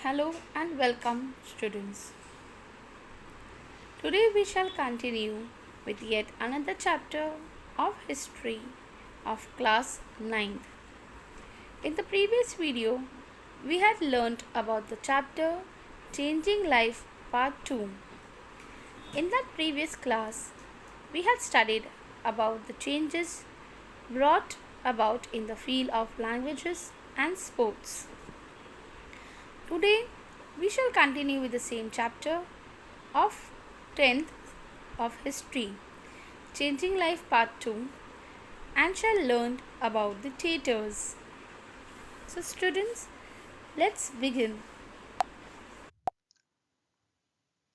Hello and welcome, students. Today we shall continue with yet another chapter of history of class 9th. In the previous video, we had learnt about the chapter Changing Life Part 2. In that previous class, we had studied about the changes brought about in the field of languages and sports. Today, we shall continue with the same chapter of 10th of History, Changing Life Part 2, and shall learn about the theatres. So, students, let's begin.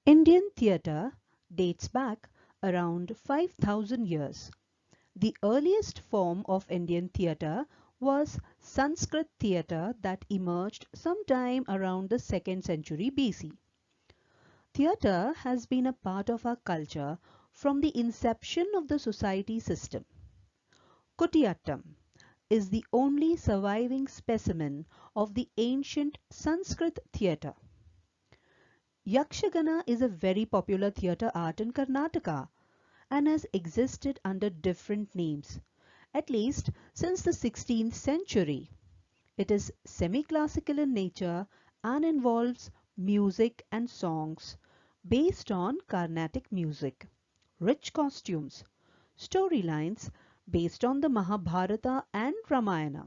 Indian theatre dates back around 5000 years. The earliest form of Indian theatre was Sanskrit theatre that emerged sometime around the 2nd century BC. Theatre has been a part of our culture from the inception of the society system. Kutiyattam is the only surviving specimen of the ancient Sanskrit theatre. Yakshagana is a very popular theatre art in Karnataka and has existed under different names, at least since the 16th century. It is semi-classical in nature and involves music and songs based on Carnatic music, rich costumes, storylines based on the Mahabharata and Ramayana.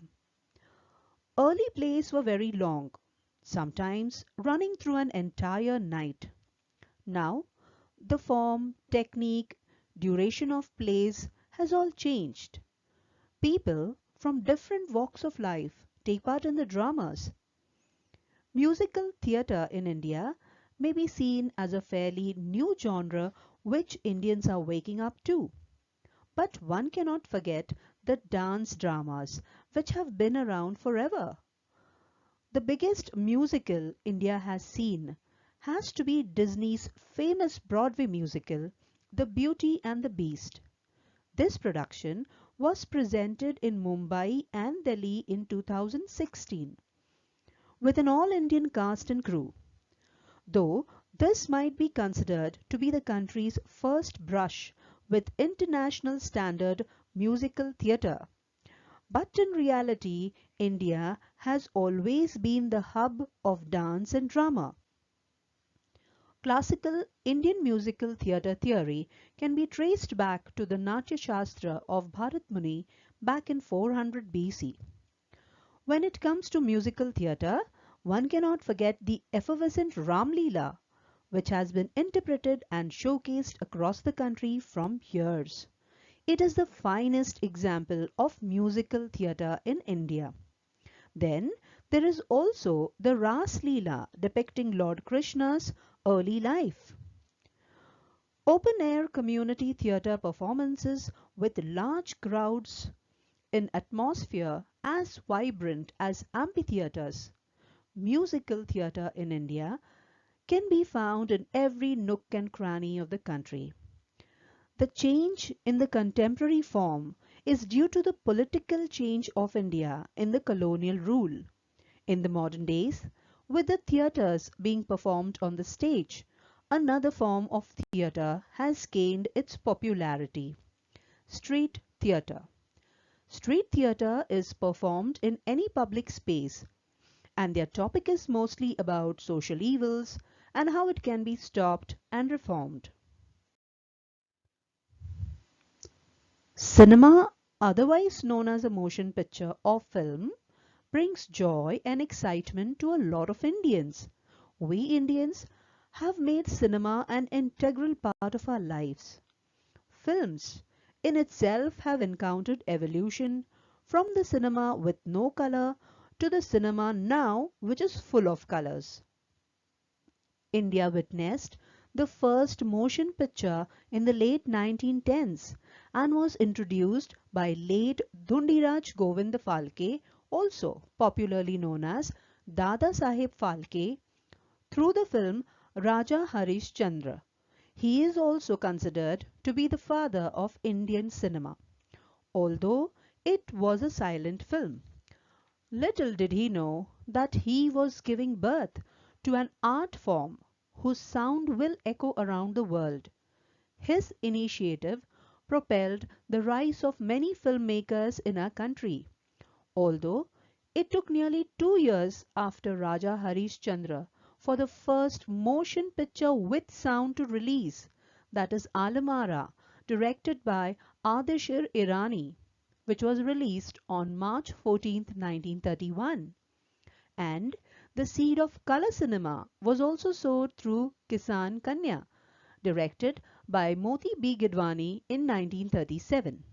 Early plays were very long, sometimes running through an entire night. Now, the form, technique, duration of plays has all changed. People from different walks of life take part in the dramas. Musical theatre in India may be seen as a fairly new genre which Indians are waking up to. But one cannot forget the dance dramas which have been around forever. The biggest musical India has seen has to be Disney's famous Broadway musical, The Beauty and the Beast. This production was presented in Mumbai and Delhi in 2016 with an all Indian cast and crew. Though this might be considered to be the country's first brush with international standard musical theatre. But in reality, India has always been the hub of dance and drama. Classical Indian musical theatre theory can be traced back to the Natya Shastra of Bharat Muni back in 400 BC. When it comes to musical theatre, one cannot forget the effervescent Ram Leela, which has been interpreted and showcased across the country from years. It is the finest example of musical theatre in India. Then there is also the Ras Leela depicting Lord Krishna's early life. Open air community theatre performances with large crowds in atmosphere as vibrant as amphitheatres. Musical theatre in India can be found in every nook and cranny of the country. The change in the contemporary form is due to the political change of India in the colonial rule. In the modern days, with the theatres being performed on the stage, another form of theatre has gained its popularity: street theatre. Street theatre is performed in any public space, and their topic is mostly about social evils and how it can be stopped and reformed. Cinema, otherwise known as a motion picture or film, brings joy and excitement to a lot of Indians. We Indians have made cinema an integral part of our lives. Films in itself have encountered evolution from the cinema with no color to the cinema now which is full of colors. India witnessed the first motion picture in the late 1910s and was introduced by late Dhundiraj Govind Phalke, also popularly known as Dada Saheb Phalke, through the film Raja Harishchandra. He is also considered to be the father of Indian cinema, although it was a silent film. Little did he know that he was giving birth to an art form whose sound will echo around the world. His initiative propelled the rise of many filmmakers in our country, although it took nearly 2 years after Raja Harish Chandra for the first motion picture with sound to release, that is Alamara, directed by Ardeshir Irani, which was released on March 14, 1931. And the seed of color cinema was also sowed through Kisan Kanya, directed by Moti B. Gidwani in 1937.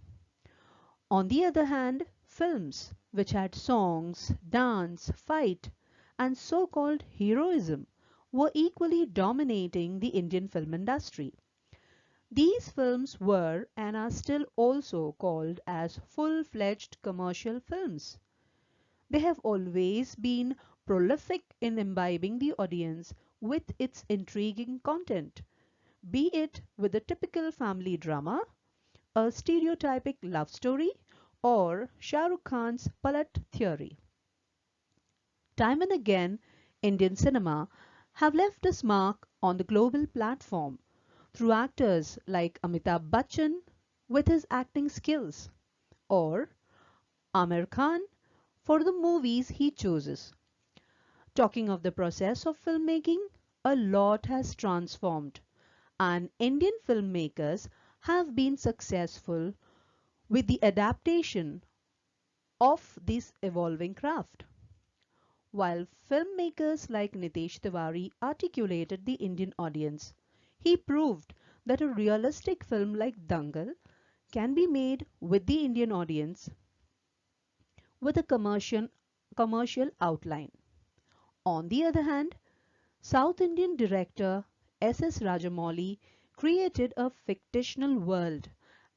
On the other hand, films which had songs, dance, fight, and so called heroism were equally dominating the Indian film industry. These films were and are still also called as full fledged commercial films. They have always been prolific in imbibing the audience with its intriguing content, be it with a typical family drama, a stereotypic love story, or Shah Rukh Khan's Palat theory. Time and again, Indian cinema have left its mark on the global platform through actors like Amitabh Bachchan with his acting skills, or Amir Khan for the movies he chooses. Talking of the process of filmmaking, a lot has transformed, and Indian filmmakers have been successful with the adaptation of this evolving craft. While filmmakers like Nitesh Tiwari articulated the Indian audience, he proved that a realistic film like Dangal can be made with the Indian audience with a commercial outline. On the other hand, South Indian director S.S. Rajamouli created a fictional world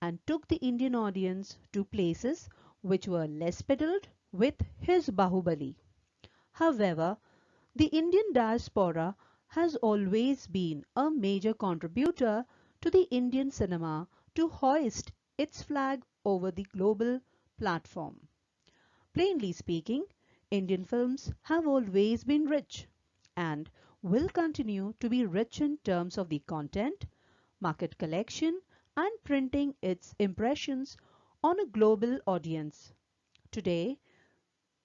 and took the Indian audience to places which were less peddled with his Bahubali. However, the Indian diaspora has always been a major contributor to the Indian cinema to hoist its flag over the global platform. Plainly speaking, Indian films have always been rich and will continue to be rich in terms of the content, market collection, and printing its impressions on a global audience. Today,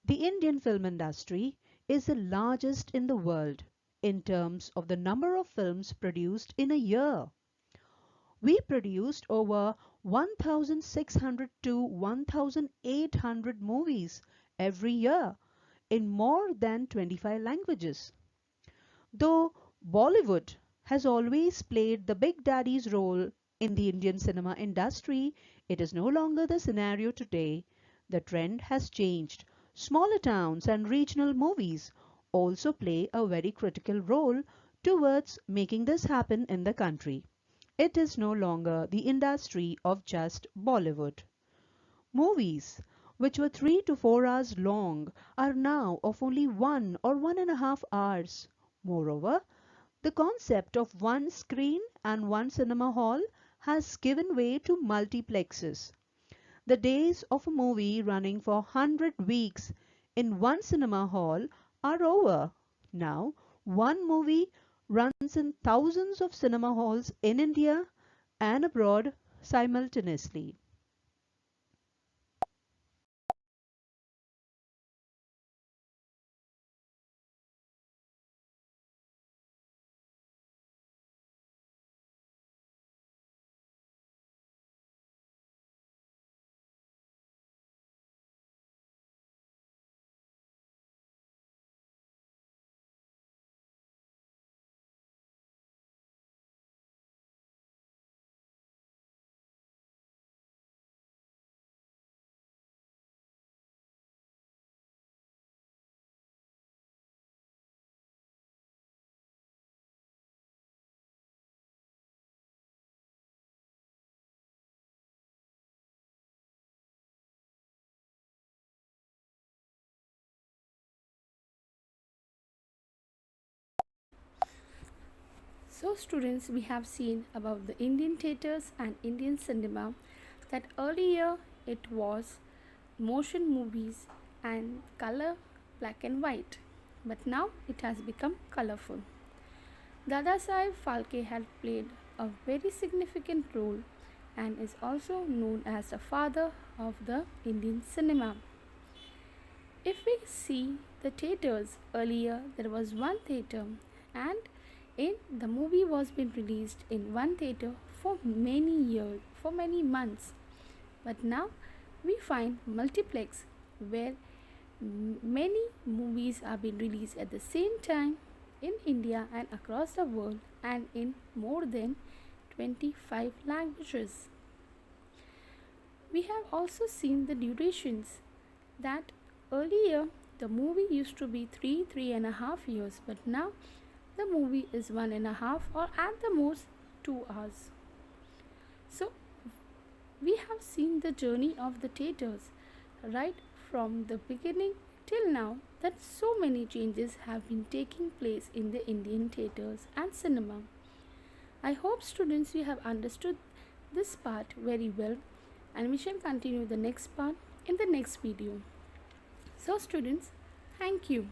the Indian film industry is the largest in the world in terms of the number of films produced in a year. We produced over 1,600 to 1,800 movies every year in more than 25 languages. Though Bollywood has always played the big daddy's role in the Indian cinema industry, it is no longer the scenario today. The trend has changed. Smaller towns and regional movies also play a very critical role towards making this happen in the country. It is no longer the industry of just Bollywood. Movies, which were 3 to 4 hours long, are now of only 1 or 1.5 hours. Moreover, the concept of one screen and one cinema hall has given way to multiplexes. The days of a movie running for 100 weeks in one cinema hall are over. Now, one movie runs in thousands of cinema halls in India and abroad simultaneously. So, students, we have seen about the Indian theatres and Indian cinema that earlier it was motion movies and color black and white. but now it has become colorful. Dadasaheb Phalke had played a very significant role and is also known as the father of the Indian cinema. If we see the theaters, earlier there was one theater and in the movie was being released in one theater for many years, for many months. But now we find multiplex where many movies are being released at the same time in India and across the world and in more than 25 languages. We have also seen the durations that earlier the movie used to be 3.5 years, but now the movie is 1.5 or at the most 2 hours. So we have seen the journey of the theaters right from the beginning till now, that so many changes have been taking place in the Indian theaters and cinema. I hope students you have understood this part very well, and we shall continue the next part in the next video. So students, thank you.